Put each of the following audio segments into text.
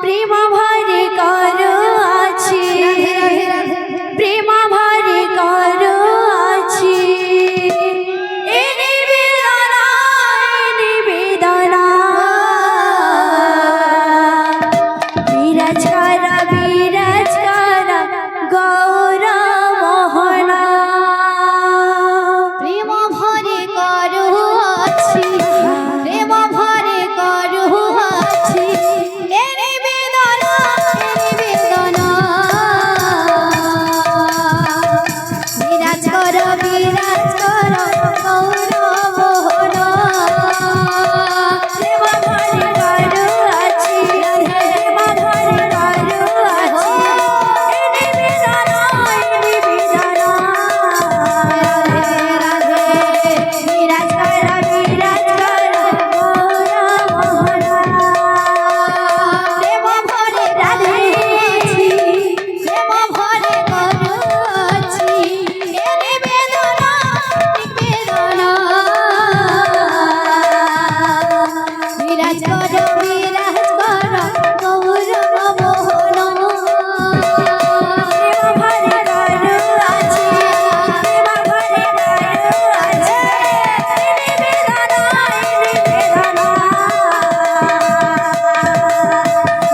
প্রেম ভরে করো আছে, প্রেম ভরে করো আছে। এ নিবেদনা, নিবেদনা বিরাজ কর গৌর মোহনা। প্রেম ভরে করো আছে, প্রেম ভরে করো আছে। এ নিবেদনা, নিবেদনা বিরাজ কর গৌর মোহনা। প্রেম ভরে করো আছে, প্রেম ভরে করো আছে। এ নিবেদনা, নিবেদনা বিরাজ কর গৌর মোহনা। প্রেম ভরে রাধে আছি, প্রেম ভরে করো আছি। এ নিবেদনা, নিবেদনা বিরাজ কর গৌর মোহনা। প্রেম ভরে করো আছে, প্রেম ভরে করো আছে। এ নিবেদনা, নিবেদনা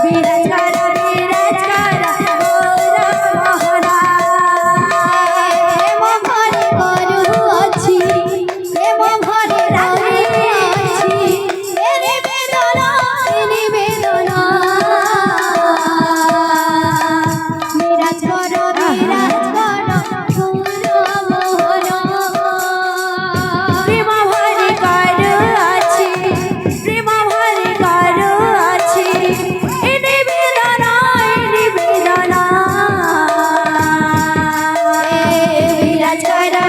বিরাজ কর গৌর মোহনা। প্রেম ভরে করো আছি, প্রেম ভরে রাধে আছি। এ নিবেদনা, নিবেদনা বিরাজ কর গৌর মোহনা। প্রেম ভরে করো আছে, প্রেম ভরে করো আছে। এ নিবেদনা, নিবেদনা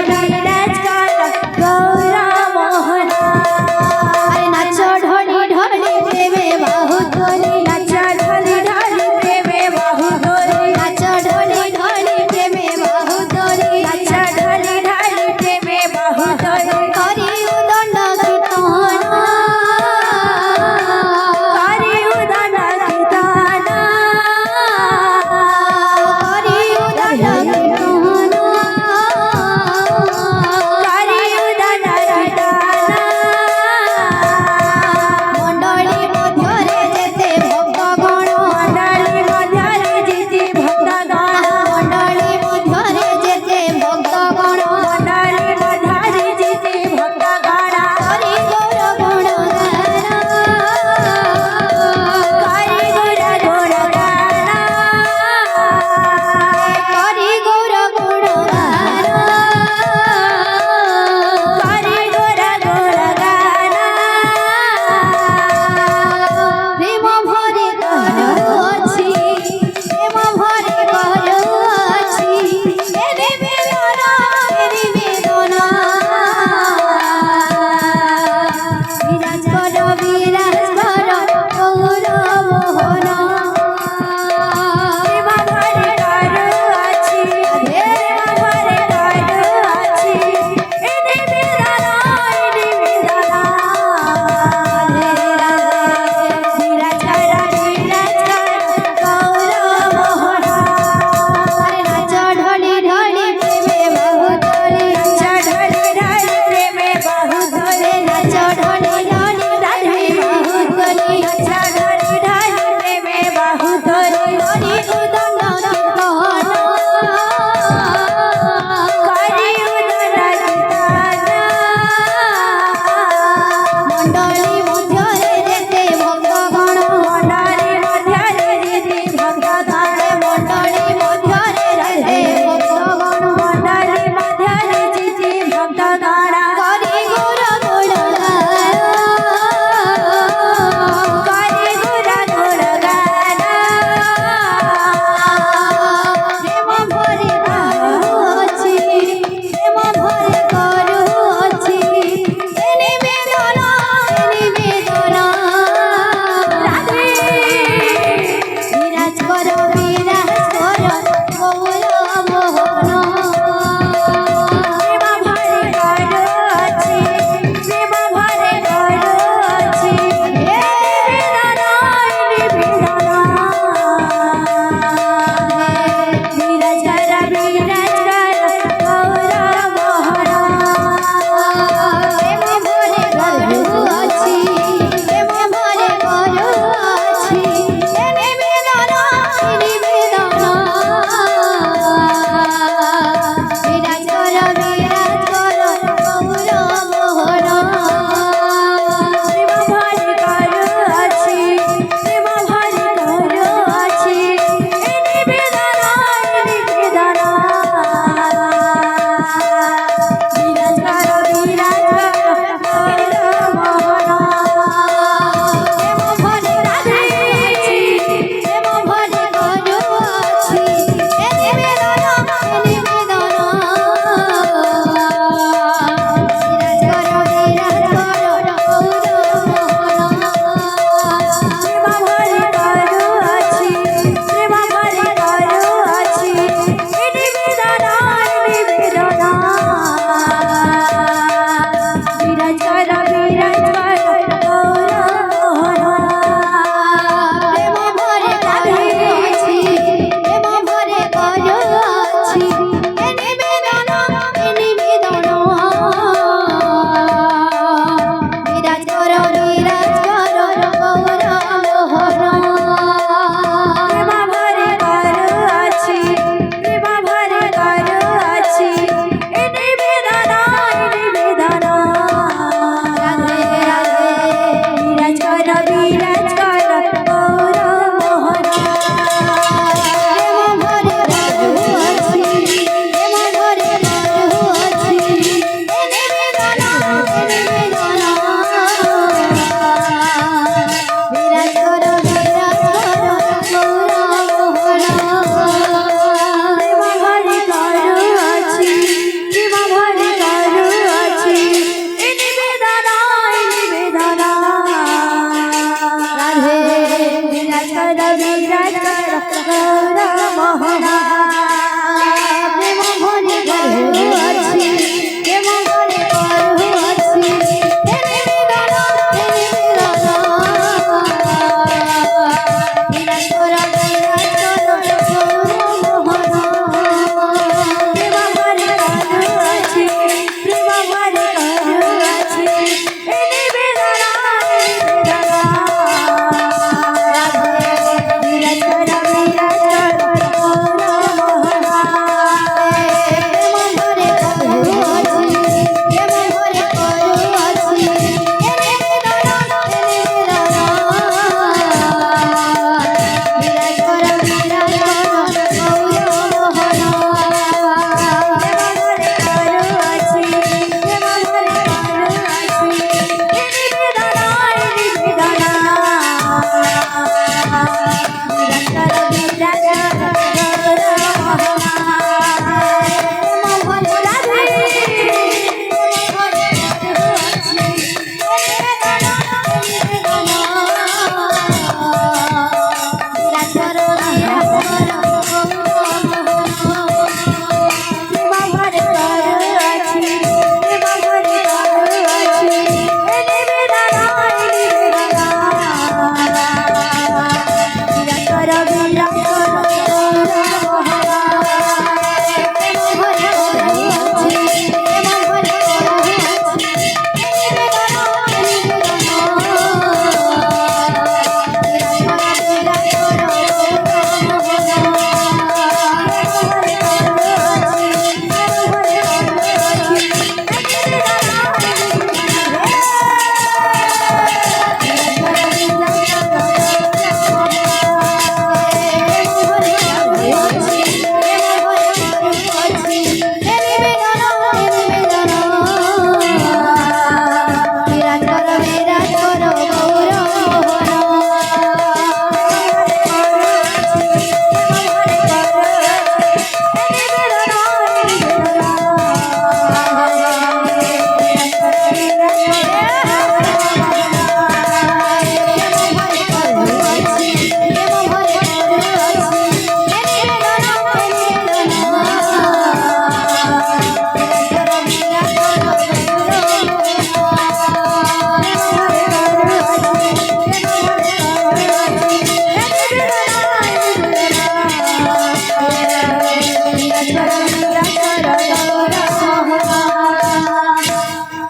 বিরাজ কর গৌর মোহনা। আরে নাচ ঢলি ঢলি প্রেমে বাহু তোলি, নাচ ঢালি ঢালি প্রেমে বাহু ধরি, নাচ ঢলি ঢলি প্রেমে বাহু তোলি। নাচ ঢালি ঢালি প্রেমে বাহু ধরি। করি উদণ্ড কীর্তন, করি উদণ্ড কীর্তন, করি উদণ্ড কীর্তন। করি উদণ্ড কীর্তন। মণ্ডলী ମଧ୍ୟରେ যেতে ভক্তগণ, মণ্ডলী ମଧ୍ୟରେ যেতে ভক্তগণ, মণ্ডলী ମଧ୍ୟରେ যেতে ভক্তগণ। মণ্ডলী ମଧ୍ୟରେ যেতে ভক্তগণ। হরি গৌর গুণগান, করি গৌর গুণগান, হরি গৌর গুণগান। করি গৌর গুণগান। প্রেম ভরে করো আছি, প্রেম ভরে করো আছি। এ নিবেদনা, নিবেদনা বিরাজ কর গৌর মোহনা। প্রেম ভরে করো আছে, প্রেম ভরে করো আছে। এ নিবেদনা, নিবেদনা বিরাজ কর গৌর মোহনা। আরে নাচ ঢলি ঢলি প্রেমে বাহু তোলি, নাচ ঢালি ঢালি প্রেমে বাহু ধরে, নাচ ঢলি ঢলি প্রেমে বাহু তোলি। নাচ ঢালি ঢালি প্রেমে নিরন্তর বিরাজ গৌর মোহনা প্রেম ভরে গর্ভ আছে প্রেম ভরে গর্ভ আছে তেরে বেদনা নিরন্তর বিরাজ গৌর মোহনা প্রেম ভরে গৌর আছে প্রেম ভরে গৌর আছে এই নিবেদনা নিরন্তর বিরাজ গৌর মোহনা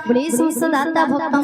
बड़े सुसदाता भक्तों